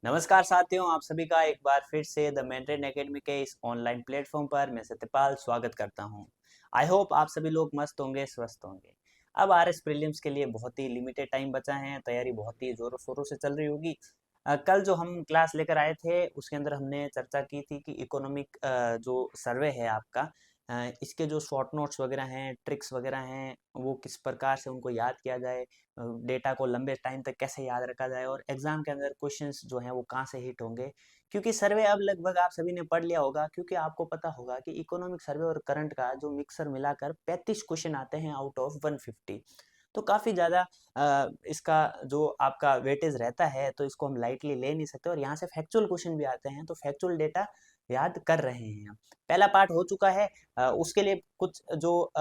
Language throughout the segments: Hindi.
नमस्कार साथियों, आप सभी का एक बार फिर से द मेंटन एकेडमी के इस ऑनलाइन प्लेटफॉर्म पर मैं सत्यपाल स्वागत करता हूं। आई होप आप सभी लोग मस्त होंगे, स्वस्थ होंगे। अब आरएस प्रीलिम्स के लिए बहुत ही लिमिटेड टाइम बचा है, तैयारी बहुत ही जोरों शोरों से चल रही होगी। कल जो हम क्लास लेकर आए थे उसके अंदर हमने चर्चा की थी कि इकोनॉमिक जो सर्वे है आपका, इसके जो शॉर्ट नोट्स वगैरह हैं, ट्रिक्स वगैरह हैं, वो किस प्रकार से उनको याद किया जाए, डेटा को लंबे टाइम तक कैसे याद रखा जाए और एग्जाम के अंदर क्वेश्चंस जो हैं वो कहाँ से हिट होंगे। क्योंकि सर्वे अब लगभग आप सभी ने पढ़ लिया होगा, क्योंकि आपको पता होगा कि इकोनॉमिक सर्वे और करंट का जो मिक्सर मिलाकर 35 क्वेश्चन आते हैं आउट ऑफ 150। तो काफ़ी ज़्यादा इसका जो आपका वेटेज रहता है, तो इसको हम लाइटली ले नहीं सकते और यहाँ से फैक्चुअल क्वेश्चन भी आते हैं, तो फैक्चुअल डेटा याद कर रहे हैं हम। पहला पार्ट हो चुका है। उसके लिए कुछ जो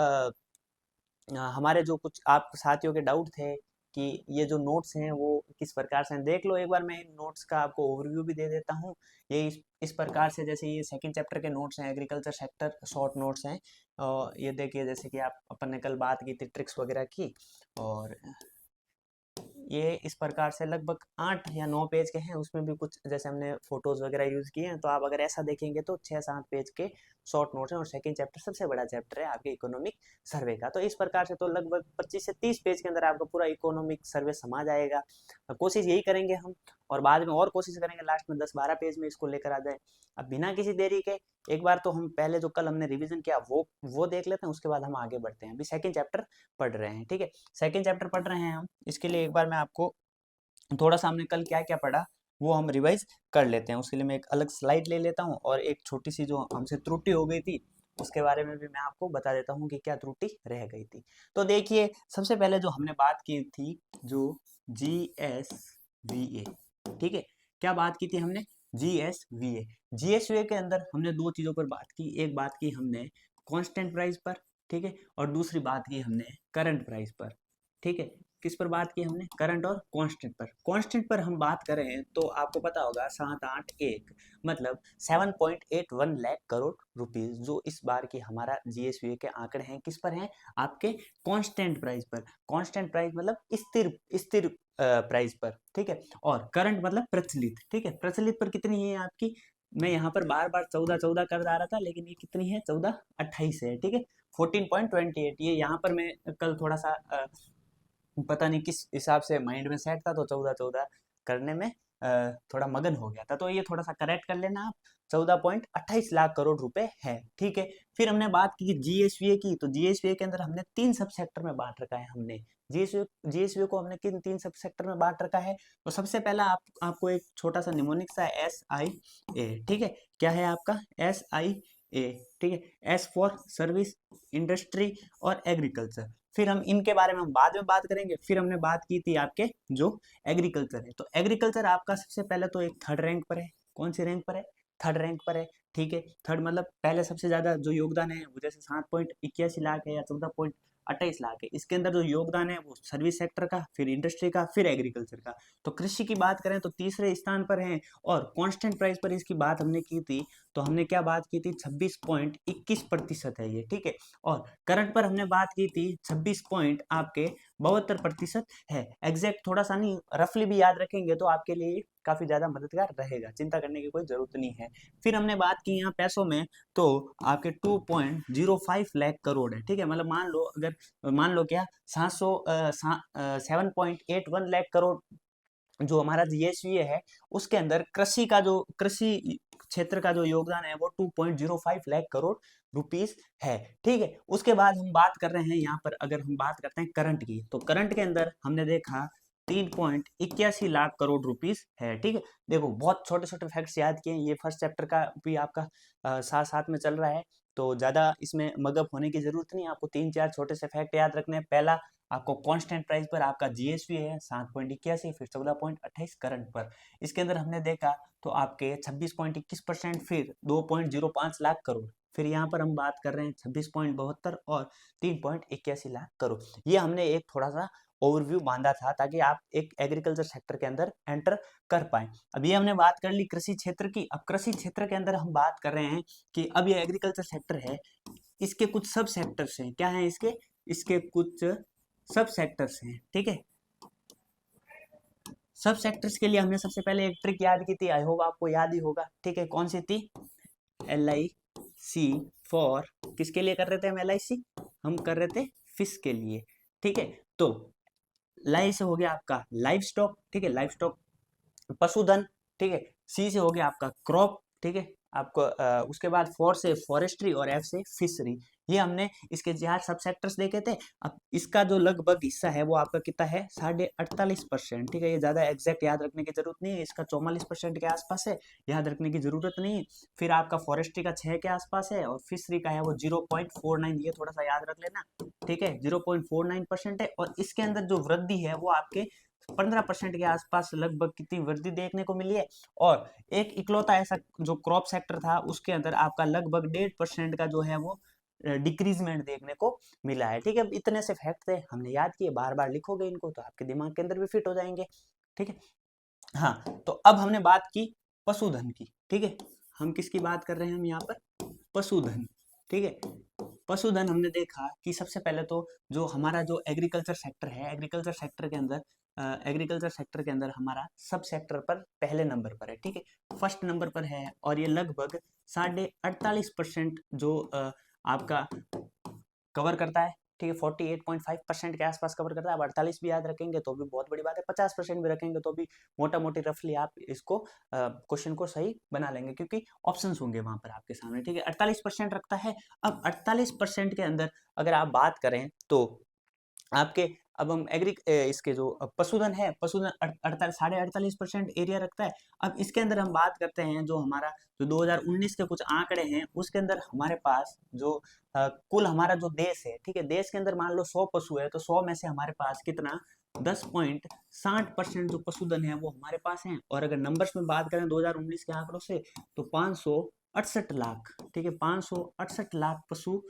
हमारे जो कुछ आप साथियों के डाउट थे कि ये जो नोट्स हैं वो किस प्रकार से हैं, देख लो एक बार। मैं इन नोट्स का आपको ओवरव्यू भी दे देता हूँ। ये इस प्रकार से, जैसे ये सेकंड चैप्टर के नोट्स हैं, एग्रीकल्चर सेक्टर शॉर्ट नोट्स हैं। और ये देखिए, जैसे कि आप अपन ने कल बात की थी ट्रिक्स वगैरह की, और ये इस प्रकार से लगभग 8 या 9 पेज के हैं। उसमें भी कुछ जैसे हमने फोटोज वगैरह यूज किए हैं, तो आप अगर ऐसा देखेंगे तो 6-7 पेज के शॉर्ट नोट्स हैं। और सेकंड चैप्टर सबसे बड़ा चैप्टर है आपके इकोनॉमिक सर्वे का। तो इस प्रकार से तो लगभग 25 से 30 पेज के अंदर आपका पूरा इकोनॉमिक सर्वे समा जाएगा। कोशिश यही करेंगे हम, और बाद में और कोशिश करेंगे लास्ट में 10-12 पेज में इसको लेकर आ जाए। अब बिना किसी देरी के एक बार तो हम पहले जो कल हमने रिवीजन किया वो देख लेते हैं, उसके बाद हम आगे बढ़ते हैं। अभी सेकंड चैप्टर पढ़ रहे हैं, ठीक है। सेकंड चैप्टर पढ़ रहे हैं हम, इसके लिए एक बार मैं आपको थोड़ा सा हमने कल क्या क्या पढ़ा वो हम रिवाइज कर लेते हैं। उसके लिए मैं एक अलग स्लाइड ले लेता हूँ और एक छोटी सी जो हमसे त्रुटि हो गई थी उसके बारे में भी मैं आपको बता देता हूँ कि क्या त्रुटि रह गई थी। तो देखिए, सबसे पहले जो हमने बात की थी, जो GSVA, ठीक है। क्या बात की थी हमने? GSVA। GSVA के अंदर हमने दो चीज़ों पर बात की। एक बात की हमने कांस्टेंट प्राइस पर, ठीक है, और दूसरी बात की हमने करंट प्राइस पर, ठीक है। किस पर बात की हमने? करंट और कांस्टेंट पर। कांस्टेंट पर हम बात करें तो आपको पता होगा 781, मतलब 7.81 लाख करोड़ रुपीस जो इस बार की हमारा जीएसवीए के आंकड़े हैं, किस पर हैं? आपके कांस्टेंट प्राइस पर। कांस्टेंट प्राइस मतलब स्थिर स्थिर प्राइस पर, ठीक है। और करंट मतलब प्रचलित, ठीक है। प्रचलित पर कितनी है आपकी? मैं यहाँ पर बार बार 14 कर जा रहा था, लेकिन ये कितनी है? 1428 है, ठीक है। 14.28। ये यहाँ पर मैं कल थोड़ा सा पता नहीं किस हिसाब से माइंड में सेट था, तो 14 करने में थोड़ा मगन हो गया था। तो ये थोड़ा सा करेक्ट कर लेना आप। 14.28 लाख करोड़ रुपए है, ठीक है। फिर हमने बात की जीएसवीए की, तो जीएसवीए के अंदर हमने 3 सब सेक्टर में बांट रखा है। हमने जीएसवीए को हमने किन 3 सब सेक्टर में बांट रखा है? तो सबसे पहला आपको एक छोटा सा निमोनिक सा SIA, ठीक है। क्या है आपका? SIA, ठीक है। एस फॉर सर्विस, इंडस्ट्री और एग्रीकल्चर। फिर हम इनके बारे में हम बाद में बात करेंगे। फिर हमने बात की थी आपके जो एग्रीकल्चर है, तो एग्रीकल्चर आपका सबसे पहले तो एक थर्ड रैंक पर है। कौन सी रैंक पर है? थर्ड रैंक पर है, ठीक है। थर्ड मतलब पहले सबसे ज्यादा जो योगदान है वो जैसे 7.81 लाख है या 14.28 लाख है। इसके अंदर जो योगदान है वो सर्विस सेक्टर का, फिर इंडस्ट्री का, फिर एग्रीकल्चर का। तो कृषि की बात करें तो तीसरे स्थान पर है। और कांस्टेंट प्राइस पर इसकी बात हमने की थी, तो हमने क्या बात की थी? 26.21% है ये, ठीक है। और करंट पर हमने बात की थी 26 पॉइंट आपके 72% है। एग्जैक्ट थोड़ा सा नहीं, रफली भी याद रखेंगे तो आपके लिए काफी ज्यादा मददगार रहेगा, चिंता करने की कोई जरूरत नहीं है। फिर हमने बात की यहाँ पैसों में, तो आपके 2.05 लाख करोड़ है, ठीक है। मतलब मान लो क्या, 7.81 लाख करोड़ जो हमारा जीएसवीए है, उसके अंदर कृषि क्षेत्र का जो योगदान है वो 2.05 लाख करोड़ रुपीस है, ठीक है। उसके बाद हम बात कर रहे हैं यहाँ पर, अगर हम बात करते हैं करंट की, तो करंट के अंदर हमने देखा 3.81 लाख करोड़ रुपीस है, ठीक है। देखो, बहुत छोटे छोटे फैक्ट्स याद किए। ये फर्स्ट चैप्टर का भी आपका साथ साथ में चल रहा है, तो ज्यादा इसमें मगअप होने की जरूरत नहीं। आपको 3-4 छोटे से फैक्ट याद रखने हैं। पहला, आपको कांस्टेंट प्राइस पर आपका जीएसवी है 7.81, फिर 14.28 करंट पर। इसके अंदर हमने देखा तो आपके 26.21%, फिर 2.05 लाख करोड़। फिर यहाँ पर हम बात कर रहे हैं 26.72 और 3.81 लाख करोड़। ये हमने एक थोड़ा सा ओवरव्यू बांधा था ताकि आप एक एग्रीकल्चर सेक्टर के अंदर एंटर कर पाए। अब ये हमने बात कर ली कृषि क्षेत्र की। अब कृषि क्षेत्र के अंदर हम बात कर रहे हैं कि अब ये एग्रीकल्चर सेक्टर है, इसके कुछ सब सेक्टर्स हैं। क्या है इसके? इसके कुछ सब सेक्टर्स हैं, ठीक है। सब सेक्टर्स के लिए हमने सबसे पहले एक ट्रिक याद की थी, आई होप आपको याद ही होगा, ठीक है। कौन सी थी? LIC फॉर, किसके लिए कर रहे थे हम LIC? हम कर रहे थे फिश के लिए, ठीक है। तो लाई से हो गया आपका लाइव स्टॉक, ठीक है, लाइव स्टॉक पशुधन, ठीक है। सी से हो गया आपका क्रॉप, ठीक है, आपको उसके बाद फोर से फॉरेस्ट्री और एफ से फिशरी। ये हमने इसके 4 सब सेक्टर्स देखे थे। अब इसका जो लगभग हिस्सा है वो आपका कितना है? 48%, ठीक है। ये ज्यादा एग्जैक्ट याद रखने की जरूरत नहीं है, इसका 44% के आसपास है, याद रखने की जरूरत नहीं है। फिर आपका फॉरेस्ट्री का 6 के आसपास है, और फिशरी का है वो 0.49, ये थोड़ा सा याद रख लेना, ठीक है, 0.49% है। और इसके अंदर जो वृद्धि है वो आपके 15% के आसपास लगभग कितनी वृद्धि देखने को मिली है। और एक इकलौता ऐसा जो क्रॉप सेक्टर था उसके अंदर आपका लगभग 1.5% का जो है वो डिक्रीजमेंट देखने को मिला है, ठीक है। इतने से फैक्ट थे, हमने याद किए, बार बार लिखोगे इनको तो आपके दिमाग के अंदर भी फिट हो जाएंगे, ठीक है। हाँ, तो अब हमने बात की पशुधन की, ठीक है। हम किसकी बात कर रहे हैं? हम यहाँ पर पशुधन, ठीक है। पशुधन हमने देखा कि सबसे पहले तो जो हमारा जो एग्रीकल्चर सेक्टर है, एग्रीकल्चर सेक्टर के अंदर हमारा सब सेक्टर पर पहले नंबर पर है, ठीक है, फर्स्ट नंबर पर है। और ये लगभग 48.5% जो आपका कवर करता है, ठीक है, 48.5% के आसपास कवर करता है। अब 48 भी याद रखेंगे तो भी बहुत बड़ी बात है, 50% भी रखेंगे तो भी मोटा मोटी रफली आप इसको क्वेश्चन को सही बना लेंगे, क्योंकि ऑप्शंस होंगे वहां पर आपके सामने, ठीक है। 48% रखता है। अब 48% के अंदर अगर आप बात करें तो आपके, अब हम इसके जो पशुधन है, पशुधन 48.5% एरिया रखता है। अब इसके अंदर हम बात करते हैं जो हमारा जो 2019 के कुछ आंकड़े हैं उसके अंदर हमारे पास जो कुल हमारा जो देश है, ठीक है, देश के अंदर मान लो 100 पशु है, तो 100 में से हमारे पास कितना? 10.60% जो पशुधन है वो हमारे पास है। और अगर नंबर्स में बात करें 2019 के आंकड़ों से तो 568 लाख, ठीक है, 568 लाख पशु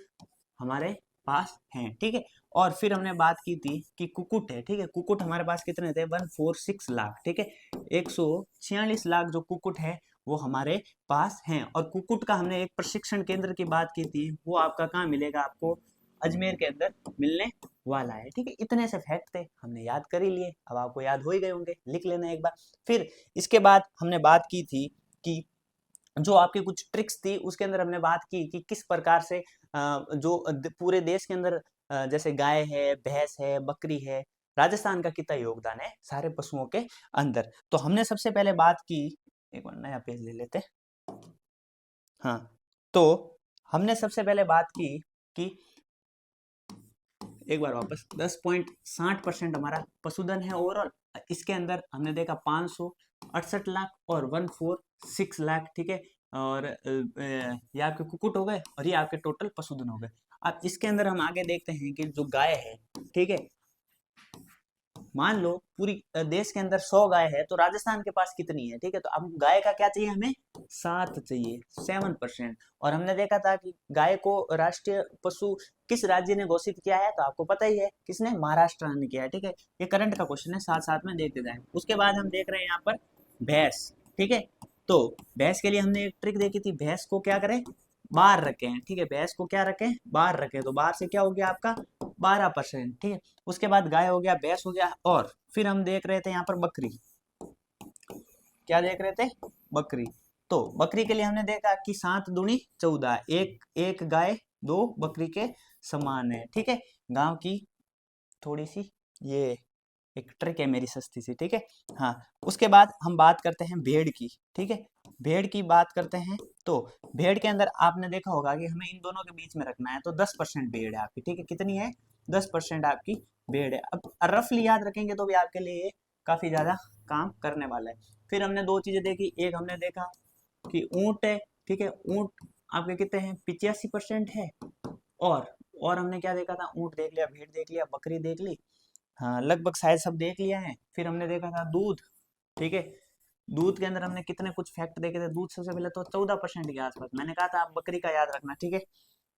हमारे पास हैं, ठीक है। और फिर हमने बात की थी कि कुकुट है, ठीक है, कुकुट हमारे पास कितने थे? 146 लाख, ठीक है, 146 लाख जो कुकुट है वो हमारे पास हैं। और कुकुट का हमने एक प्रशिक्षण केंद्र की बात की थी, वो आपका कहाँ मिलेगा? आपको अजमेर के अंदर मिलने वाला है, ठीक है। इतने से फैक्ट थे, हमने याद कर ही लिए, अब आपको याद हो ही गए होंगे, लिख लेना एक बार। फिर इसके बाद हमने बात की थी कि जो आपकी कुछ ट्रिक्स थी उसके अंदर हमने बात की कि किस प्रकार से जो पूरे देश के अंदर जैसे गाय है, भैंस है, बकरी है, राजस्थान का कितना योगदान है सारे पशुओं के अंदर। तो हमने सबसे पहले बात की, एक बार नया पेज ले लेते। हाँ, तो हमने सबसे पहले बात की कि एक बार वापस 10.60% हमारा पशुधन है ओवरऑल। इसके अंदर हमने देखा 568 लाख और 146 लाख, ठीक है। और ये आपके कुकुट हो गए और ये आपके टोटल पशुधन हो गए। अब इसके अंदर हम आगे देखते हैं कि जो गाय है, ठीक है, मान लो पूरी देश के अंदर 100 गाय है तो राजस्थान के पास कितनी है? ठीक है, तो अब गाय का क्या चाहिए हमें? 7 चाहिए, 7%। और हमने देखा था कि गाय को राष्ट्रीय पशु किस राज्य ने घोषित किया है? तो आपको पता ही है किसने? महाराष्ट्र ने किया है, ठीक है। ये करंट का क्वेश्चन है, साथ साथ में देखते जाए। उसके बाद हम देख रहे हैं यहाँ पर भैंस, ठीक है। तो भैंस के लिए हमने एक ट्रिक देखी थी, भैंस को क्या करें? बाहर रखें, ठीक है, भैंस को क्या रखें? बाहर रखें। तो बाहर से क्या हो गया आपका? 12%, ठीक है। उसके बाद गाय हो गया, भैंस हो गया, और फिर हम देख रहे थे यहाँ पर बकरी। क्या देख रहे थे? बकरी। तो बकरी के लिए हमने देखा कि 7 दूनी 14, एक गाय 2 बकरी के समान है, ठीक है। गांव की थोड़ी सी ये एक ट्रिक है मेरी सस्ती सी, ठीक है। हाँ, उसके बाद हम बात करते हैं भेड़ की, ठीक है। भेड़ की बात करते हैं तो भेड़ के अंदर आपने देखा होगा कि हमें इन दोनों के बीच में रखना है, तो 10% भेड़ है आपकी, ठीक है। कितनी है? 10% आपकी भेड़ है। अब रफली याद रखेंगे तो भी आपके लिए ये काफी ज्यादा काम करने वाला है। फिर हमने 2 चीजें देखी, एक हमने देखा कि ऊंट है, ठीक है, ऊंट आपके कितने हैं? 85% है। और हमने क्या देखा था? ऊंट देख लिया, भेड़ देख लिया, बकरी देख ली, हाँ लगभग शायद सब देख लिया है। फिर हमने देखा था दूध, ठीक है। दूध के अंदर हमने कितने कुछ फैक्ट देखे थे। दूध सबसे पहले तो 14% के आसपास, मैंने कहा था आप बकरी का याद रखना, ठीक है,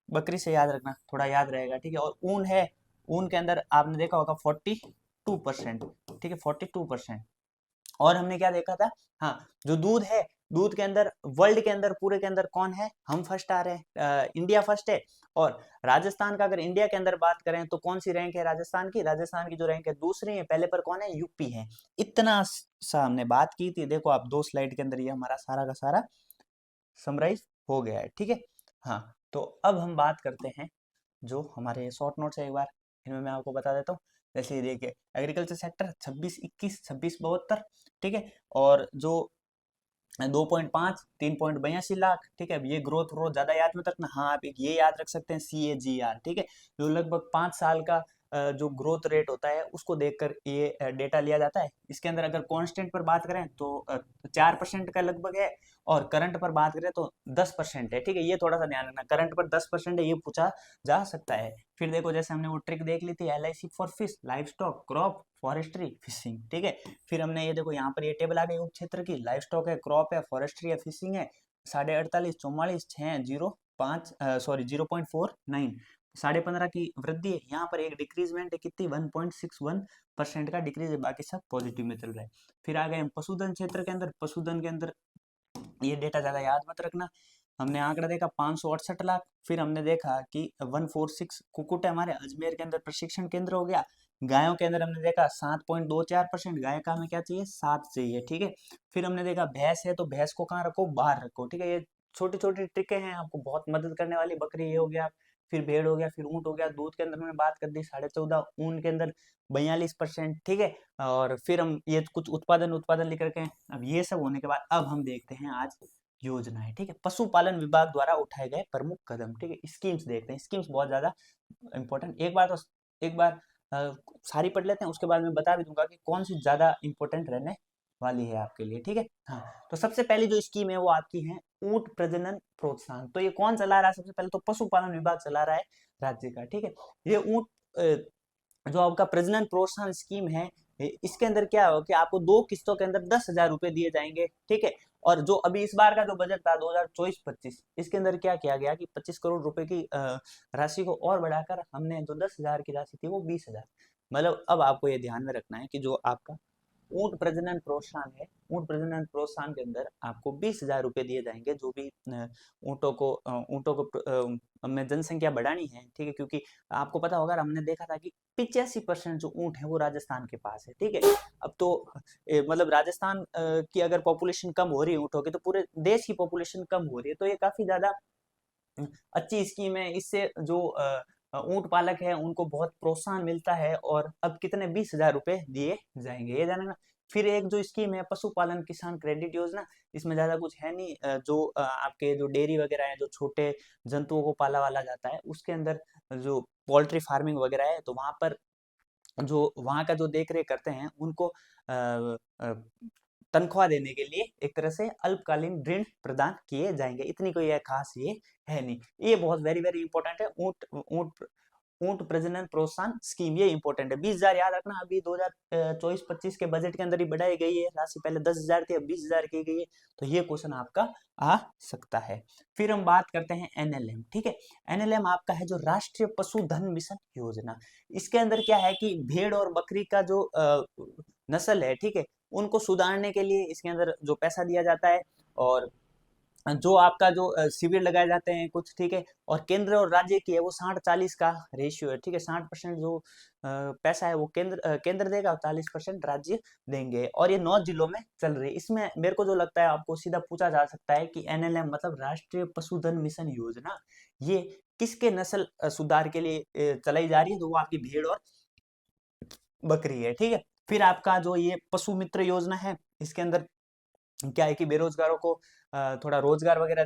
बकरी से याद रखना, थोड़ा याद रहेगा, ठीक है। और ऊन है, ऊन के अंदर आपने देखा होगा 42%, ठीक है, 42%। और हमने क्या देखा था, हाँ, जो दूध है, दूध के अंदर वर्ल्ड के अंदर पूरे के अंदर कौन है, हम फर्स्ट आ रहे हैं, इंडिया फर्स्ट है। और राजस्थान का अगर इंडिया के अंदर बात करें तो कौन सी रैंक है राजस्थान की, राजस्थान की जो रैंक है दूसरी है, पहले पर कौन है, यूपी है। इतना सा हमने बात की थी, देखो आप 2 स्लाइड के अंदर ये हमारा सारा का सारा समराइज हो गया है, ठीक है। हाँ, तो अब हम बात करते हैं जो हमारे शॉर्ट नोट्स है, एक बार इनमें मैं आपको बता देता हूँ। जैसे ये देखिए, एग्रीकल्चर सेक्टर 2621 2672, ठीक है। और जो 2.5 3.82 लाख, ठीक है। अब ये ग्रोथ ग्रोथ ज्यादा याद मत रखना, हाँ आप एक ये याद रख सकते हैं CAGR, ठीक है, जो लगभग 5 साल का जो ग्रोथ रेट होता है उसको देखकर ये डेटा लिया जाता है। इसके अंदर अगर कांस्टेंट पर बात करें तो 4% का लगभग है, और करंट पर बात करें तो 10% है, ठीक है। ये थोड़ा सा ध्यान रखना, करंट पर 10% है, ये पूछा जा सकता है। फिर देखो, जैसे हमने वो ट्रिक देख ली थी, LIC for fish, live stock, crop, forestry, fishing, ठीक है। फिर हमने ये देखो, यहाँ पर ये टेबल आ गई उप क्षेत्र की, लाइव स्टॉक है, क्रॉप है, फॉरेस्ट्री है, फिशिंग है, 48.5 44 6 0 5 सॉरी 0.49, 15.5 की वृद्धि है। यहाँ पर एक डिक्रीजमेंट है, कितनी, 1.61% का डिक्रीज है, बाकी सब पॉजिटिव में चल रहा है। फिर आ गए हम पशुधन क्षेत्र के अंदर, पशुधन के अंदर ये डेटा ज्यादा याद मत रखना। हमने आंकड़ा देखा 568 लाख। फिर हमने देखा कि 146 कुक्कुट है हमारे अजमेर के अंदर प्रशिक्षण केंद्र हो गया। गायों के अंदर हमने देखा 7.24%, गाय का हमें क्या चाहिए, 7 चाहिए, ठीक है। फिर हमने देखा भैंस है, तो भैंस को कहाँ रखो, बाहर रखो, ठीक है। ये छोटी छोटी ट्रिकें हैं, आपको बहुत मदद करने वाली। बकरी ये हो गया, फिर भेड़ हो गया, फिर ऊंट हो गया। दूध के अंदर हमने बात कर दी 14.5, ऊन के अंदर 42%, ठीक है। और फिर हम ये कुछ उत्पादन उत्पादन लिख रखे हैं। अब ये सब होने के बाद अब हम देखते हैं आज योजना है, ठीक है, पशुपालन विभाग द्वारा उठाए गए प्रमुख कदम, ठीक है। स्कीम्स देखते हैं, स्कीम्स बहुत ज्यादा इंपॉर्टेंट। एक बार सारी पढ़ लेते हैं, उसके बाद मैं बता भी दूंगा कि कौन सी ज्यादा इंपॉर्टेंट रहने वाली है आपके लिए, ठीक है। हाँ, तो सबसे पहली जो स्कीम है वो आपकी है ऊंट प्रजनन प्रोत्साहन। तो ये कौन चला रहा है, सबसे पहले तो पशुपालन विभाग चला रहा है राज्य का, ठीक है। ये ऊंट जो आपका प्रजनन प्रोत्साहन स्कीम है, इसके अंदर क्या हो कि आपको 2 किस्तों के अंदर 10,000 रुपए दिए जाएंगे, ठीक है। और जो अभी इस बार का जो बजट था 2024-25, इसके अंदर क्या किया गया कि 25 करोड़ रुपए की राशि को और बढ़ाकर हमने जो 10,000 की राशि थी वो 20,000, मतलब अब आपको ये ध्यान में रखना है कि जो आपका ऊंट प्रजनन प्रोत्साहन है, ऊंट प्रजनन प्रोत्साहन के अंदर आपको 20,000 रुपए दिए जाएंगे। जो भी ऊँटों को में जनसंख्या बढ़ानी है, ठीक है, क्योंकि आपको पता होगा, हमने देखा था कि 85% जो ऊंट है वो राजस्थान के पास है, ठीक है। अब तो मतलब राजस्थान की अगर पॉपुलेशन कम हो रही है ऊँटों की, तो पूरे देश की पॉपुलेशन कम हो रही है। तो ये काफी ज्यादा अच्छी स्कीम है। इससे जो ऊंट पालक है उनको बहुत प्रोत्साहन मिलता है, और अब कितने 20,000 रुपए दिए जाएंगे, ये जाना ना। फिर एक जो स्कीम है पशुपालन किसान क्रेडिट योजना, इसमें ज्यादा कुछ है नहीं। जो आपके जो डेयरी वगैरह है, जो छोटे जंतुओं को पाला वाला जाता है, उसके अंदर जो पोल्ट्री फार्मिंग वगैरह है, तो वहां पर जो वहां का जो देख रेख करते हैं उनको तनख्वाह देने के लिए एक तरह से अल्पकालीन ऋण प्रदान किए जाएंगे। इतनी कोई खास ये है नहीं। ये बहुत वेरी वेरी इंपॉर्टेंट है, ऊंट ऊंट ऊंट प्रजनन प्रोत्साहन स्कीम, ये इंपॉर्टेंट है। 20,000 याद रखना, अभी 2024-25 के बजट के अंदर ही बढ़ाई गई है राशि, पहले 10,000 थी, अब 20,000 की गई है। तो ये क्वेश्चन आपका आ सकता है। फिर हम बात करते हैं NLM, ठीक है। NLM आपका है जो राष्ट्रीय पशुधन मिशन योजना। इसके अंदर क्या है कि भेड़ और बकरी का जो नस्ल है, ठीक है, उनको सुधारने के लिए इसके अंदर जो पैसा दिया जाता है, और जो आपका जो शिविर लगाए जाते हैं कुछ, ठीक है। और केंद्र और राज्य की है वो 60-40 का रेशियो है, ठीक है। 60% जो पैसा है वो केंद्र देगा, और 40% राज्य देंगे। और ये 9 जिलों में चल रही है। इसमें मेरे को जो लगता है, आपको सीधा पूछा जा सकता है कि NLM मतलब राष्ट्रीय पशुधन मिशन योजना, ये किसके नस्ल सुधार के लिए चलाई जा रही है, तो वो आपकी भेड़ और बकरी है, ठीक है। फिर आपका जो ये पशु मित्र योजना है, इसके अंदर क्या है कि बेरोजगारों को थोड़ा रोजगार वगैरह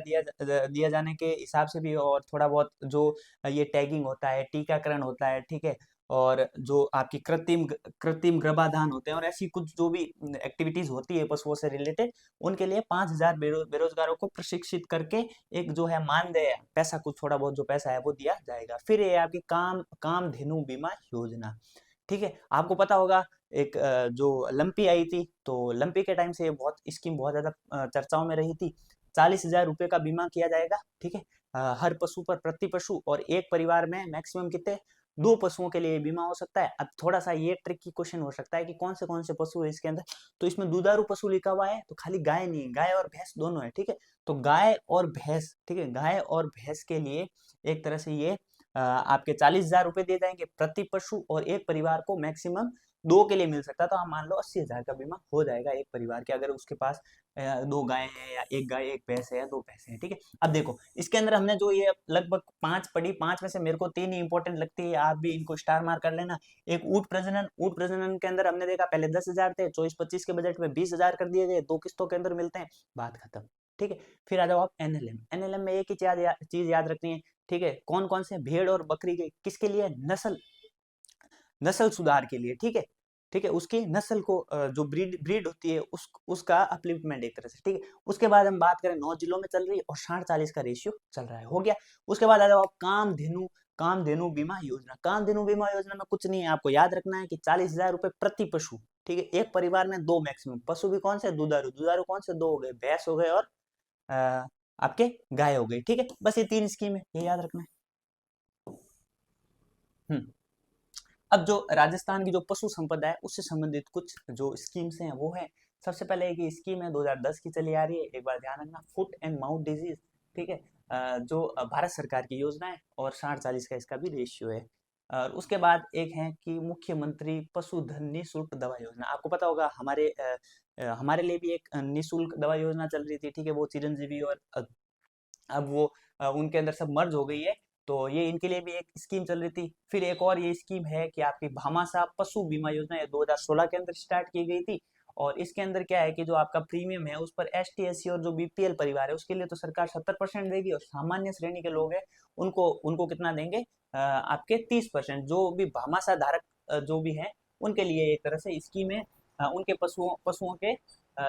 दिया जाने के हिसाब से भी, और थोड़ा बहुत जो ये टैगिंग होता है, टीकाकरण होता है, ठीक है। और जो आपकी कृत्रिम गर्भाधान होते हैं, और ऐसी कुछ जो भी एक्टिविटीज होती है पशुओं से रिलेटेड, उनके लिए 5,000 बेरोजगारों को प्रशिक्षित करके एक जो है मानदेय पैसा, कुछ थोड़ा बहुत जो पैसा है वो दिया जाएगा। फिर ये आपकी कामधेनु बीमा योजना, ठीक है। आपको पता होगा एक जो लंपी आई थी, तो लंपी के टाइम से ये बहुत स्कीम बहुत ज्यादा चर्चाओं में रही थी। 40,000 रुपए का बीमा किया जाएगा, ठीक है, हर पशु पर, प्रति पशु, और एक परिवार में मैक्सिमम कितने दो पशुओं के लिए बीमा हो सकता है। अब थोड़ा सा ये ट्रिकी क्वेश्चन हो सकता है कि कौन से पशु है इसके अंदर, तो इसमें दुधारू पशु लिखा हुआ है, तो खाली गाय नहीं है, गाय और भैंस दोनों है, ठीक है। तो गाय और भैंस, ठीक है, गाय और भैंस के लिए एक तरह से ये आपके 40,000 रुपए दिए जाएंगे प्रति पशु, और एक परिवार को मैक्सिमम दो के लिए मिल सकता है, तो आप मान लो 80,000 का बीमा हो जाएगा एक परिवार के, अगर उसके पास दो गाय है या एक गाय एक भैंस है या दो भैंस है, ठीक है। अब देखो इसके अंदर हमने जो ये लगभग 5 पढ़ी, 5 में से मेरे को 3 ही इंपॉर्टेंट लगती है, आप भी इनको स्टार मार्क कर लेना। एक ऊंट प्रजनन के अंदर हमने देखा पहले 10,000 थे, 24-25 के बजट में 20,000 कर दिए गए, 2 किस्तों के अंदर मिलते हैं, बात खत्म, ठीक है। फिर आ जाओ आप एनएलएम। एनएलएम में एक ही चीज याद रखनी है, ठीक है, कौन कौन से, भेड़ और बकरी के, किसके लिए, नस्ल सुधार के लिए, ठीक है, ठीक है, उसकी नस्ल को जो ब्रीड होती है उसका अपलिफ्टमेंट एक तरह से, ठीक है। उसके बाद हम बात करें 9 जिलों में चल रही है और 60-40 का रेशियो चल रहा है, हो गया। उसके बाद आ जाओ आप कामधेनु बीमा योजना। कामधेनु बीमा योजना में कुछ नहीं है, आपको याद रखना है कि 40,000 रुपए प्रति पशु, ठीक है, एक परिवार में दो मैक्सिमम पशु, भी कौन से, दुधारू कौन से, दो हो गए, भैंस हो गए और आपके गाय हो गई, ठीक है। बस ये 3 स्कीम है, ये याद रखना है। हम्म अब जो राजस्थान की जो पशु संपदा है उससे संबंधित कुछ जो स्कीम्स हैं वो है, सबसे पहले एक स्कीम है 2010 की चली आ रही है, एक बार ध्यान रखना, फुट एंड माउथ डिजीज, ठीक है, जो भारत सरकार की योजना है और 60-40 का इसका भी रेशियो है। और उसके बाद एक है कि मुख्यमंत्री पशुधन निःशुल्क दवा योजना। आपको पता होगा हमारे लिए भी एक निःशुल्क दवा योजना चल रही थी, ठीक है, वो चिरंजीवी और अब वो उनके अंदर सब मर्ज हो गई है, तो ये इनके लिए भी एक स्कीम चल रही थी। फिर एक और ये स्कीम है कि आपकी भामाशाह पशु बीमा योजना, ये 2016 के अंदर स्टार्ट की गई थी, और इसके अंदर क्या है कि जो आपका प्रीमियम है उस पर एसटी एससी और जो बीपीएल परिवार है उसके लिए तो सरकार 70% देगी, और सामान्य श्रेणी के लोग हैं उनको उनको कितना देंगे, आपके 30%। जो भी भामाशाह धारक जो भी है उनके लिए एक तरह से स्कीम है, उनके पशुओं के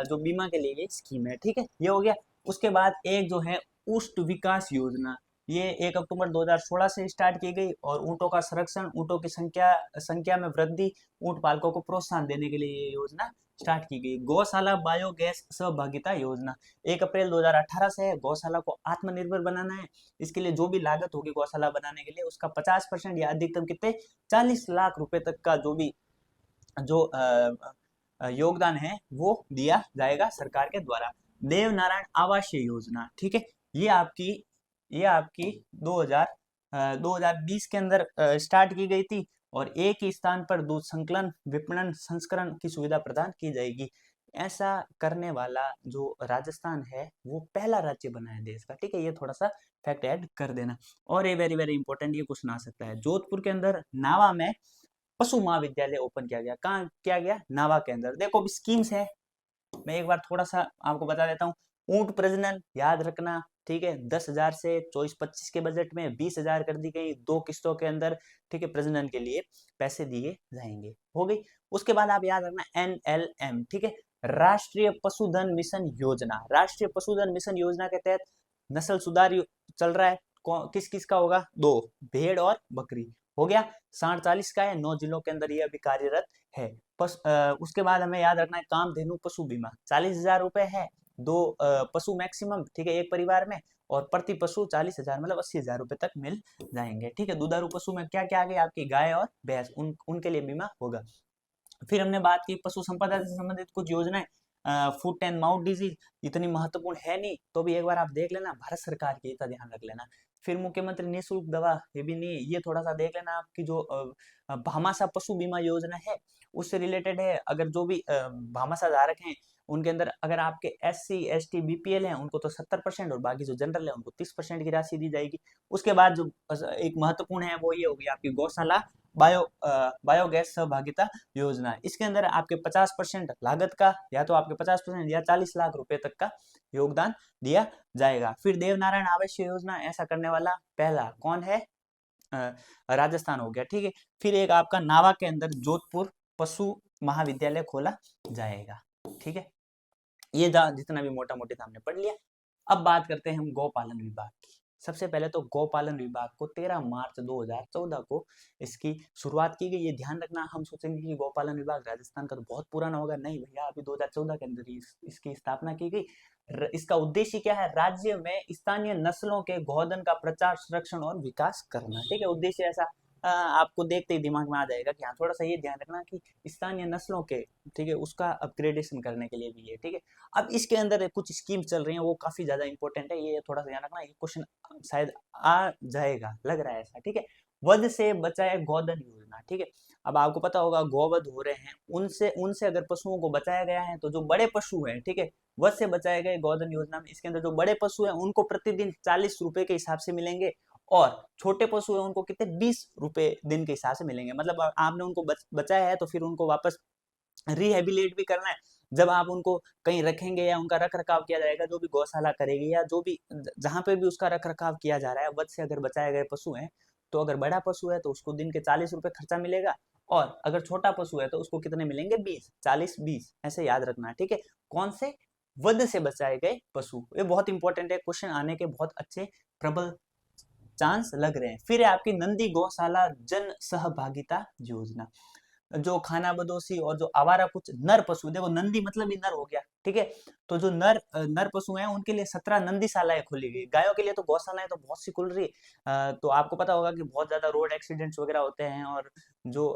जो बीमा के लिए ये स्कीम है, ठीक है, ये हो गया। उसके बाद एक जो है ऊष्ट विकास योजना, ये 1 अक्टूबर 2016 से स्टार्ट की गई, और ऊँटों का संरक्षण, ऊँटों की संख्या में वृद्धि, ऊँट पालकों को प्रोत्साहन देने के लिए ये योजना स्टार्ट की गई। गौशाला बायोगैस सहभागिता योजना 1 अप्रैल 2018 से है। गौशाला को आत्मनिर्भर बनाना है, इसके लिए जो भी लागत होगी गौशाला बनाने के लिए उसका 50% या अधिकतम कितने 40 लाख रुपए तक का जो योगदान है वो दिया जाएगा सरकार के द्वारा। देव नारायण आवासीय योजना, ठीक है, ये आपकी 2020 के अंदर स्टार्ट की गई थी, और एक ही स्थान पर दूध संकलन, विपणन, संस्करण की सुविधा प्रदान की जाएगी। ऐसा करने वाला जो राजस्थान है वो पहला राज्य बना है देश का, ठीक है, ये थोड़ा सा फैक्ट ऐड कर देना। और ये वेरी वेरी इंपॉर्टेंट ये क्वेश्चन आ सकता है, जोधपुर के अंदर नावा में पशु महाविद्यालय ओपन किया गया, कहाँ किया गया, नावा के अंदर। देखो स्कीम्स है, मैं एक बार थोड़ा सा आपको बता देता हूँ। ऊंट प्रजनन याद रखना, ठीक है, 10,000 से 24-25 के बजट में 20,000 कर दी गई, 2 किस्तों के अंदर, ठीक है, प्रजनन के लिए पैसे दिए जाएंगे, हो गई। उसके बाद आप याद रखना एनएलएम, ठीक है, राष्ट्रीय पशुधन मिशन योजना। राष्ट्रीय पशुधन मिशन योजना के तहत नस्ल सुधार चल रहा है, किस किस का होगा, दो, भेड़ और बकरी, हो गया। 60-40 का है, 9 जिलों के अंदर ये अभी कार्यरत है। उसके बाद हमें याद रखना है कामधेनु पशु बीमा 40,000 रुपए है, दो पशु मैक्सिमम, ठीक है, एक परिवार में, और प्रति पशु 40,000 मतलब 80,000 रुपए तक मिल जाएंगे, ठीक है। दुधारू पशु में क्या क्या आ गई आपकी गाय और भैंस, उनके लिए बीमा होगा। फिर हमने बात की पशु संपदा से संबंधित कुछ योजनाएं, फुट एंड माउथ डिजीज इतनी महत्वपूर्ण है नहीं, तो भी एक बार आप देख लेना, भारत सरकार की, इतना ध्यान रख लेना। फिर मुख्यमंत्री निःशुल्क दवा, ये भी नहीं, ये थोड़ा सा देख लेना। आपकी जो भामाशाह पशु बीमा योजना है उससे रिलेटेड है, अगर जो भी भामाशाह धारक हैं उनके अंदर अगर आपके एससी एसटी बीपीएल हैं उनको तो 70%, और बाकी जो जनरल है उनको 30% की राशि दी जाएगी। उसके बाद जो एक महत्वपूर्ण है वो ये होगी आपकी गौशाला बायोगैस सहभागिता योजना। इसके अंदर आपके 50% लागत का, या तो आपके 50% या 40 लाख रुपए तक का योगदान दिया जाएगा। फिर देवनारायण आवासीय योजना, ऐसा करने वाला पहला कौन है, राजस्थान हो गया, ठीक है। फिर एक आपका नावा के अंदर जोधपुर पशु महाविद्यालय खोला जाएगा, ठीक है। ये जितना भी मोटा मोटी हमने पढ़ लिया। अब बात करते हैं हम गौपालन विभाग की। सबसे पहले तो गौपालन विभाग को 13 मार्च 2014 को इसकी शुरुआत की गई। ये ध्यान रखना, हम सोचेंगे कि गौपालन विभाग राजस्थान का तो बहुत पुराना होगा, नहीं भैया, अभी 2014 के अंदर ही इसकी स्थापना की गई। इसका उद्देश्य क्या है, राज्य में स्थानीय नस्लों के गोधन का प्रचार, संरक्षण और विकास करना, ठीक है, उद्देश्य ऐसा। आपको देखते ही दिमाग में आ जाएगा कि हाँ थोड़ा सा ये ध्यान रखना कि स्थानीय नस्लों के, ठीक है, उसका अपग्रेडेशन करने के लिए भी है, ठीक है। अब इसके अंदर कुछ स्कीम चल रही हैं, वो काफी ज्यादा इंपॉर्टेंट है, ये थोड़ा सा ध्यान रखना, ये क्वेश्चन शायद आ जाएगा, लग रहा है ऐसा, ठीक है। वध से बचाए गोधन योजना, ठीक है। अब आपको पता होगा गोवध हो रहे हैं, उनसे उनसे अगर पशुओं को बचाया गया है, तो जो बड़े पशु हैं, ठीक है, वध से बचाए गए गोधन योजना में इसके अंदर जो बड़े पशु हैं उनको प्रतिदिन 40 रुपए के हिसाब से मिलेंगे, और छोटे पशु हैं उनको कितने 20 रुपए दिन के हिसाब से मिलेंगे। मतलब आपने उनको बचाया है तो फिर उनको वापस रिहेबिलिट भी करना है। जब आप उनको कहीं रखेंगे या उनका रख रखाव किया जाएगा, जो भी गौशाला करेगी या जो भी जहां पे भी उसका रख रखाव किया जा रहा है, वध से अगर बचाए गए पशु हैं, तो अगर बड़ा पशु है तो उसको दिन के 40 रुपए खर्चा मिलेगा, और अगर छोटा पशु है तो उसको कितने मिलेंगे 20, 40, 20, ऐसे याद रखना, ठीक है। कौन से? वध से बचाए गए पशु। ये बहुत इंपॉर्टेंट है, क्वेश्चन आने के बहुत अच्छे प्रबल चांस लग रहे हैं। फिर है आपकी नंदी गौशाला जन सहभागिता योजना। जो खाना बदोशी और जो आवारा कुछ नर पशु, देखो नंदी मतलब ही नर हो गया, ठीक है। तो जो नर पशु हैं उनके लिए 17 नंदीशालाएं खोली गई। गायों के लिए तो गौशालाएं तो बहुत सी खुल रही है। तो आपको पता होगा कि बहुत ज्यादा रोड एक्सीडेंट्स वगैरह होते हैं, और जो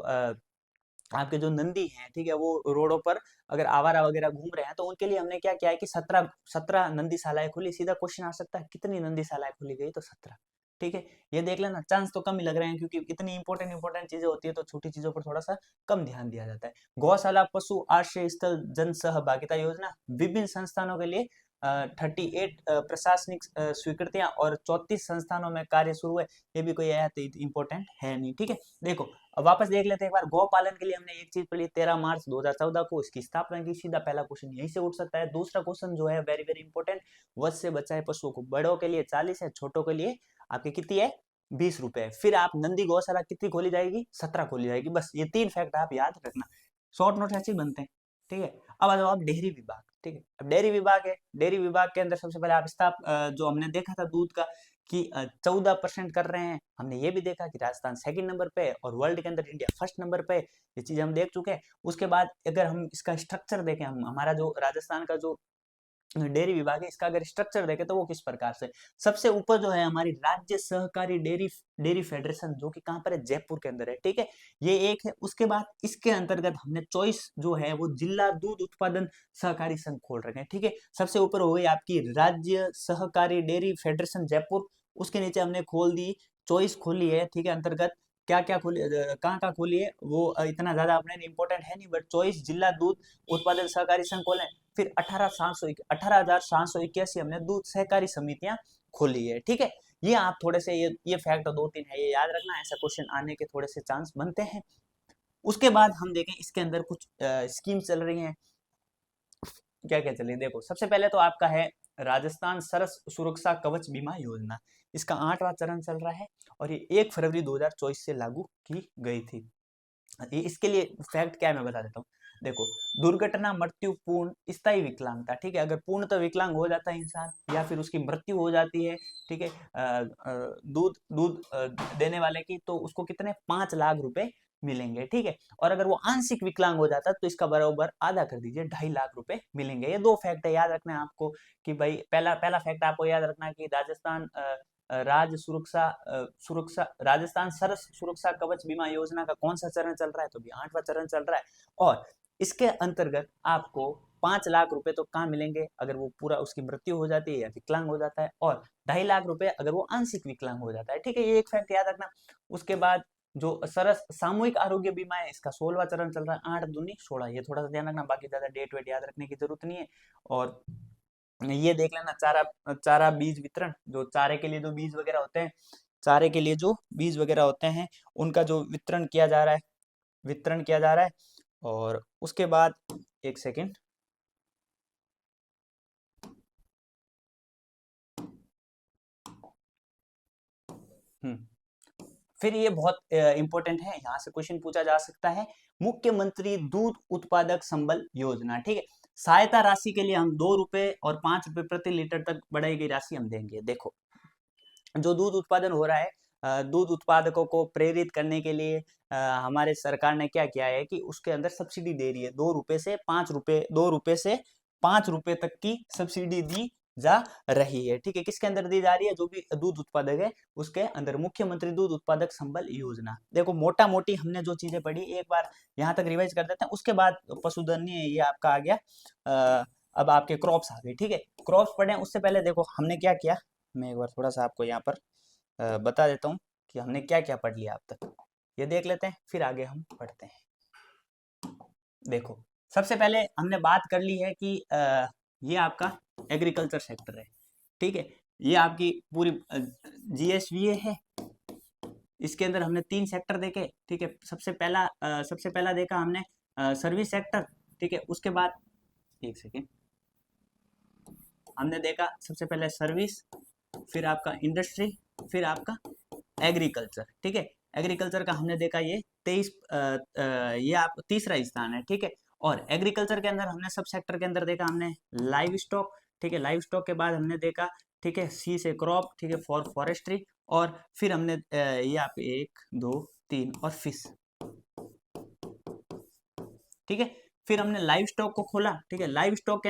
आपके जो नंदी हैं, ठीक है, वो रोडों पर अगर आवारा वगैरह घूम रहे हैं, तो उनके लिए हमने क्या किया है कि 17 नंदीशालाएं खुली। सीधा क्वेश्चन आ सकता है कितनी नंदीशालाएं खुली गई, तो 17, ठीक है। ये देख लेना, चांस तो कम ही लग रहे हैं, क्योंकि इतनी इंपॉर्टेंट चीजें होती है तो छोटी चीजों पर थोड़ा सा कम ध्यान दिया जाता है। गौशाला पशु आश्रय स्थल जन सहभागिता योजना, विभिन्न संस्थानों के लिए 38 प्रशासनिक स्वीकृतियां और 34 संस्थानों में कार्य शुरू है। ये भी कोई इंपॉर्टेंट है नहीं, ठीक है। देखो अब वापस देख लेते हैं एक बार। गौ पालन के लिए हमने एक चीज पढ़ी 13 मार्च 2014 को इसकी स्थापना की। सीधा पहला क्वेश्चन यहीं से उठ सकता है। दूसरा क्वेश्चन जो है वेरी वेरी इंपॉर्टेंट, वध से बचाए पशुओं को, बड़ों के लिए 40 है, छोटों के लिए आपकी कितनी है 20 रुपए। फिर आप नंदी गौशाला कितनी खोली जाएगी 17 खोली जाएगी। बस ये 3 फैक्ट आप याद रखना, शॉर्ट नोट ऐसे ही बनते हैं, ठीक है। अब आ जाओ आप डेयरी विभाग, ठीक है। अब डेयरी विभाग है, डेयरी विभाग के अंदर सबसे पहले आप जो हमने देखा था दूध का कि 14% कर रहे हैं, हमने ये भी देखा कि राजस्थान सेकंड नंबर पे है और वर्ल्ड के अंदर इंडिया फर्स्ट नंबर पे है। ये चीज हम देख चुके हैं। उसके बाद अगर हम इसका स्ट्रक्चर देखें, हम हमारा जो राजस्थान का जो डेयरी विभाग है, इसका अगर स्ट्रक्चर देखें तो वो किस प्रकार से, सबसे ऊपर जो है हमारी राज्य सहकारी डेयरी डेयरी फेडरेशन, जो कि कहाँ पर है जयपुर के अंदर है, ठीक है, ये एक है। उसके बाद इसके अंतर्गत हमने चॉइस जो है वो जिला दूध उत्पादन सहकारी संघ खोल रखे हैं, ठीक है। सबसे ऊपर हो गई आपकी राज्य सहकारी डेयरी फेडरेशन जयपुर, उसके नीचे हमने खोल दी चॉइस खोली है, ठीक है। अंतर्गत क्या क्या खोली, कहाँ कहाँ खोली है वो इतना ज्यादा अपने इंपॉर्टेंट है नहीं, बट चॉइस जिला दूध उत्पादन सहकारी संघ खोले। फिर 18,781 हमने दूध सहकारी समितियां खोली है, ठीक है। ये आप थोड़े से ये फैक्ट 2-3 है, ये याद रखना, ऐसा क्वेश्चन आने के थोड़े से चांस बनते हैं। उसके बाद हम देखें इसके अंदर कुछ स्कीम चल रही हैं, क्या क्या चल रही है। देखो सबसे पहले तो आपका है राजस्थान सरस सुरक्षा कवच बीमा योजना। इसका 8वां चरण चल रहा है, और ये 1 फरवरी 2024 से लागू की गई थी। ये इसके लिए फैक्ट क्या है मैं बता देता हूँ। देखो दुर्घटना मृत्यु पूर्ण स्थायी विकलांगता, ठीक है, अगर पूर्णतः विकलांग हो जाता है इंसान या फिर उसकी मृत्यु हो जाती है, ठीक है, दूध दूध देने वाले की, तो उसको कितने 5 लाख रुपए मिलेंगे, ठीक है। और अगर वो आंशिक विकलांग हो जाता है तो इसका बराबर आधा कर दीजिए, 2.5 लाख रुपए मिलेंगे। ये 2 फैक्ट है, याद रखना है आपको कि भाई पहला पहला फैक्ट आपको याद रखना है कि राजस्थान सुरक्षा राजस्थान सरस सुरक्षा कवच बीमा योजना का कौन सा चरण चल रहा है, तो भी 8वां चरण चल रहा है। और इसके अंतर्गत आपको 5 लाख रुपए तो कहाँ मिलेंगे अगर वो पूरा उसकी मृत्यु हो जाती है या विकलांग हो जाता है, और 2.5 लाख रुपए अगर वो आंशिक विकलांग हो जाता है, ठीक है। ये एक फैक्ट याद रखना। उसके बाद जो सरस सामूहिक आरोग्य बीमा है, इसका 16वां चरण चल रहा है, 8 दूनी 16, ये थोड़ा सा ध्यान रखना, बाकी ज्यादा डेट वेट याद रखने की जरूरत नहीं है। और ये देख लेना चारा चारा बीज वितरण, जो चारे के लिए जो बीज वगैरह होते हैं, चारे के लिए जो बीज वगैरह होते हैं उनका जो वितरण किया जा रहा है। और उसके बाद एक सेकेंड, फिर ये बहुत इंपॉर्टेंट है, यहाँ से क्वेश्चन पूछा जा सकता है, मुख्यमंत्री दूध उत्पादक संबल योजना, ठीक है। सहायता राशि के लिए हम 2 रुपए और 5 रुपए प्रति लीटर तक बढ़ाई गई राशि हम देंगे। देखो जो दूध उत्पादन हो रहा है, दूध उत्पादकों को प्रेरित करने के लिए हमारे सरकार ने क्या किया है कि उसके अंदर सब्सिडी दे रही है, 2 रुपए से 5 रुपए, 2 रुपए से 5 रुपए तक की सब्सिडी दी जा रही है। ठीक है, किसके अंदर दी जा रही है? जो भी दूध उत्पादक है उसके अंदर, मुख्यमंत्री दूध उत्पादक संबल योजना। देखो मोटा मोटी हमने जो चीजें पढ़ी एक बार यहाँ तक रिवाइज कर देते हैं, उसके बाद पशुधन ये आपका आ गया। अब आपके क्रॉप्स आ गए। ठीक है, क्रॉप्स पढ़े उससे पहले देखो हमने क्या किया, मैं एक बार थोड़ा सा आपको यहाँ पर बता देता हूँ कि हमने क्या क्या पढ़ लिया अब तक। ये देख लेते हैं, फिर आगे हम पढ़ते हैं। देखो सबसे पहले हमने बात कर ली है कि ये आपका एग्रीकल्चर सेक्टर है। ठीक है, ये आपकी पूरी GSVA है। इसके अंदर हमने 3 सेक्टर देखे। ठीक है, सबसे पहला देखा हमने सर्विस सेक्टर। ठीक है, उसके बाद एक सेकेंड, हमने देखा सबसे पहले सर्विस, फिर आपका इंडस्ट्री, फिर आपका एग्रीकल्चर। ठीक है, एग्रीकल्चर का हमने देखा ये 23 ये आप तीसरा स्थान है। ठीक है, और एग्रीकल्चर के अंदर हमने सब सेक्टर के अंदर देखा हमने लाइव स्टॉक। ठीक है, लाइव स्टॉक के बाद हमने देखा, ठीक है, सी से क्रॉप, ठीक है, फॉर फॉरेस्ट्री, और फिर हमने ये आप 1 2 3 और फिश। ठीक है, फिर हमने लाइव स्टॉक को खोला। ठीक है, लाइव स्टॉक के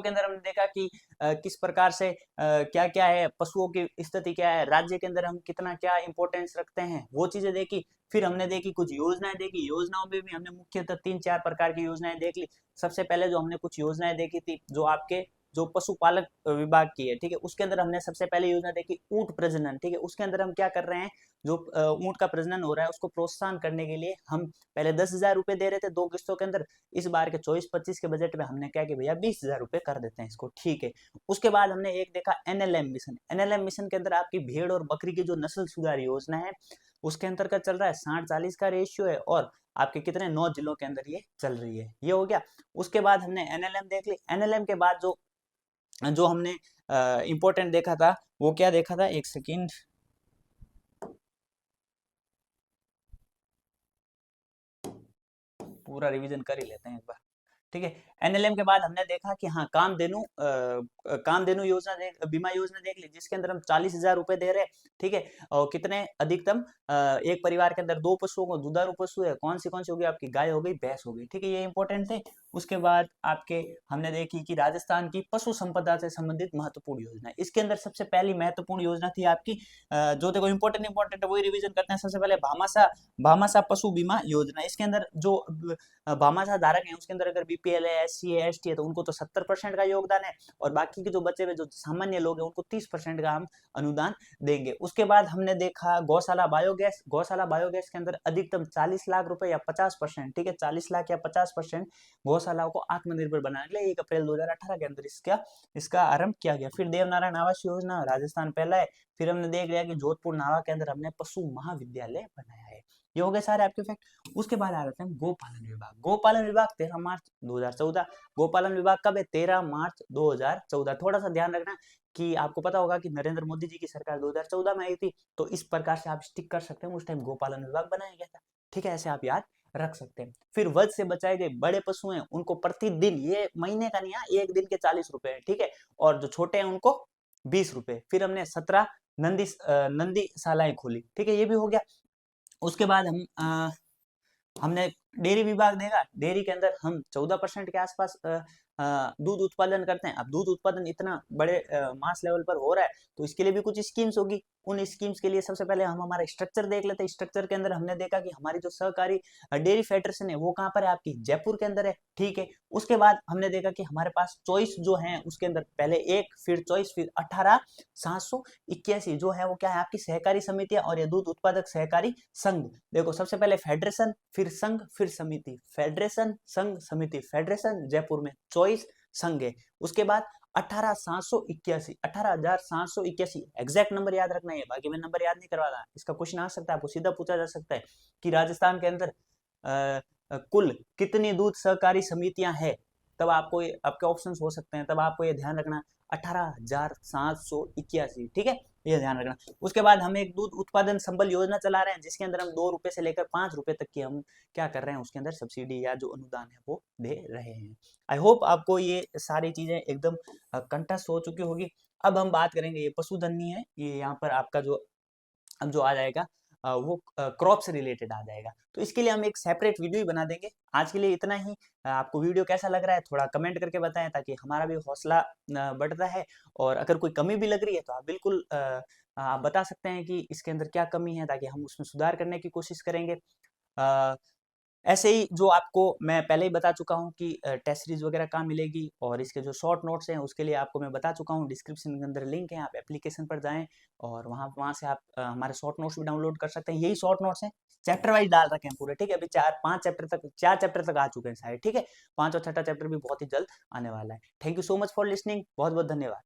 अंदर हमने देखा कि किस प्रकार से क्या क्या है, पशुओं की स्थिति क्या है, राज्य के अंदर हम कितना क्या इंपॉर्टेंस रखते हैं, वो चीजें देखी। फिर हमने देखी कुछ योजनाएं देखी, योजनाओं में भी हमने मुख्यतः 3-4 प्रकार की योजनाएं देख ली। सबसे पहले जो हमने कुछ योजनाएं देखी थी जो आपके जो पशुपालक विभाग की है। ठीक है, उसके अंदर हमने सबसे पहले योजना देखी ऊंट प्रजनन। ठीक है, उसके अंदर हम क्या कर रहे हैं, जो ऊंट का प्रजनन हो रहा है उसको प्रोत्साहन करने के लिए हम पहले 10,000 रुपए दे रहे थे 2 किस्तों के अंदर। इस बार के 24-25 के बजट में हमने क्या कि भैया 20,000 रुपए कर देते हैं इसको। ठीक है, उसके बाद हमने एक देखा NLM मिशन। NLM मिशन के अंदर आपकी भेड़ और बकरी की जो नस्ल सुधार योजना है उसके अंतर्गत चल रहा है 60-40 का रेशियो है, और आपके कितने 9 जिलों के अंदर ये चल रही है। ये हो गया। उसके बाद हमने NLM देख ली। NLM के बाद जो जो हमने इंपॉर्टेंट देखा था वो क्या देखा था, एक सेकेंड, पूरा रिवीजन कर ही लेते हैं एक बार। ठीक है, NLM के बाद हमने देखा कि हाँ कामधेनु योजना बीमा योजना देख ली, जिसके अंदर हम 40,000 रुपए दे रहे हैं। ठीक है, और कितने अधिकतम एक परिवार के अंदर 2 पशुओं को, दुधारू पशु है कौन सी होगी आपकी, गाय हो गई, भैंस हो गई। ठीक है, ये इंपॉर्टेंट थे। उसके बाद आपके हमने देखी कि राजस्थान की पशु संपदा से संबंधित महत्वपूर्ण योजना, इसके अंदर सबसे पहली महत्वपूर्ण योजना थी आपकी जो देखो इंपॉर्टेंट है वही रिवीजन करते हैं। सबसे पहले भामाशाह पशु बीमा योजना। इसके अंदर जो भामाशाह धारक है उसके अंदर अगर BPL है, SC है, ST है तो उनको तो 70% का योगदान है, और बाकी के जो बचे हुए जो सामान्य लोग हैं उनको 30% का हम अनुदान देंगे। उसके बाद हमने देखा गौशाला बायोगैस। गौशाला बायोगैस के अंदर अधिकतम 40 लाख रुपए या 50%, ठीक है, 40 लाख या 50% गौशालाओं को आत्मनिर्भर बनाने के लिए 1 अप्रैल 2018 के अंदर इसका आरंभ किया गया। फिर देवनारायण आवास योजना, राजस्थान पहला है। फिर हमने देख लिया कि जोधपुर नावा के अंदर हमने पशु महाविद्यालय बनाया है। ये हो गए सारे आपके फैक्ट। उसके बाद आ जाते हैं गोपालन विभाग। गोपालन विभाग 13 मार्च 2014। गोपालन विभाग कब है? 13 मार्च 2014। थोड़ा सा ध्यान रखना कि आपको पता होगा कि नरेंद्र मोदी जी की सरकार 2014 में आई थी, तो इस प्रकार से आप स्टिक कर सकते हैं, उस टाइम गोपालन विभाग बनाया गया था। ठीक है, ऐसे आप याद रख सकते हैं। फिर वध से बचाए गए बड़े पशु हैं उनको प्रतिदिन, ये महीने का नहीं है, एक दिन के 40 रुपए है। ठीक है, और जो छोटे हैं उनको 20 रुपए। फिर हमने 17 नंदीशालाएं खोली। ठीक है, ये भी हो गया। उसके बाद हमने डेयरी विभाग देखा। डेयरी के अंदर हम 14% के आसपास दूध उत्पादन करते हैं। अब दूध उत्पादन इतना बड़े मास लेवल पर हो रहा है तो इसके लिए भी कुछ स्कीम्स होगी। उन स्कीम्स के लिए सबसे पहले हम हमारा स्ट्रक्चर देख लेते हैं। स्ट्रक्चर के अंदर हमने देखा कि हमारी जो सहकारी डेयरी फेडरेशन है वो कहाँ पर है आपकी, जयपुर के अंदर है। ठीक है, उसके बाद हमने देखा कि हमारे पास चॉइस जो है उसके अंदर पहले 1, फिर चॉइस, फिर 18,781 जो है वो क्या है आपकी सहकारी समितियां और ये दूध उत्पादक सहकारी संघ। देखो सबसे पहले फेडरेशन, फिर संघ, फिर समिति, फेडरेशन, संघ, समिति। फेडरेशन जयपुर में, चॉइस संघ है। उसके बाद 18,781 एग्जैक्ट नंबर याद रखना है, बाकी मैं नंबर याद नहीं करवा रहा। इसका क्वेश्चन आ सकता है, आपको सीधा पूछा जा सकता है कि राजस्थान के अंदर कुल कितनी दूध सहकारी समितियां हैं, तब आपको आपके ऑप्शंस हो सकते हैं, तब आपको ये ध्यान रखना 18,781। ठीक है, ये ध्यान रखना। उसके बाद हम एक दूध उत्पादन संबल योजना चला रहे हैं जिसके अंदर हम 2 रुपए से लेकर 5 रुपए तक की हम क्या कर रहे हैं, उसके अंदर सब्सिडी या जो अनुदान है वो दे रहे हैं। आई होप आपको ये सारी चीजें एकदम कंठस्थ हो चुकी होगी। अब हम बात करेंगे, ये पशुधन नहीं है, ये यहाँ पर आपका जो अब जो आ जाएगा वो क्रॉप से रिलेटेड आ जाएगा। तो इसके लिए हम एक सेपरेट वीडियो ही बना देंगे। आज के लिए इतना ही। आपको वीडियो कैसा लग रहा है थोड़ा कमेंट करके बताएं, ताकि हमारा भी हौसला बढ़ता है। और अगर कोई कमी भी लग रही है तो आप बिल्कुल आप बता सकते हैं कि इसके अंदर क्या कमी है, ताकि हम उसमें सुधार करने की कोशिश करेंगे। अ, ऐसे ही जो आपको मैं पहले ही बता चुका हूँ कि टेस्ट सीरीज वगैरह कहाँ मिलेगी, और इसके जो शॉर्ट नोट्स हैं उसके लिए आपको मैं बता चुका हूँ, डिस्क्रिप्शन के अंदर लिंक है, आप एप्लीकेशन पर जाएं और वहाँ से आप हमारे शॉर्ट नोट्स भी डाउनलोड कर सकते हैं। यही शॉर्ट नोट्स हैं, चैप्टर वाइज डाल रखे हैं पूरे, ठीक है। अभी 4 चैप्टर तक आ चुके हैं शायद, ठीक है। 5 और 6ठा चैप्टर भी बहुत ही जल्द आने वाला है। Thank you so much for listening, बहुत बहुत धन्यवाद।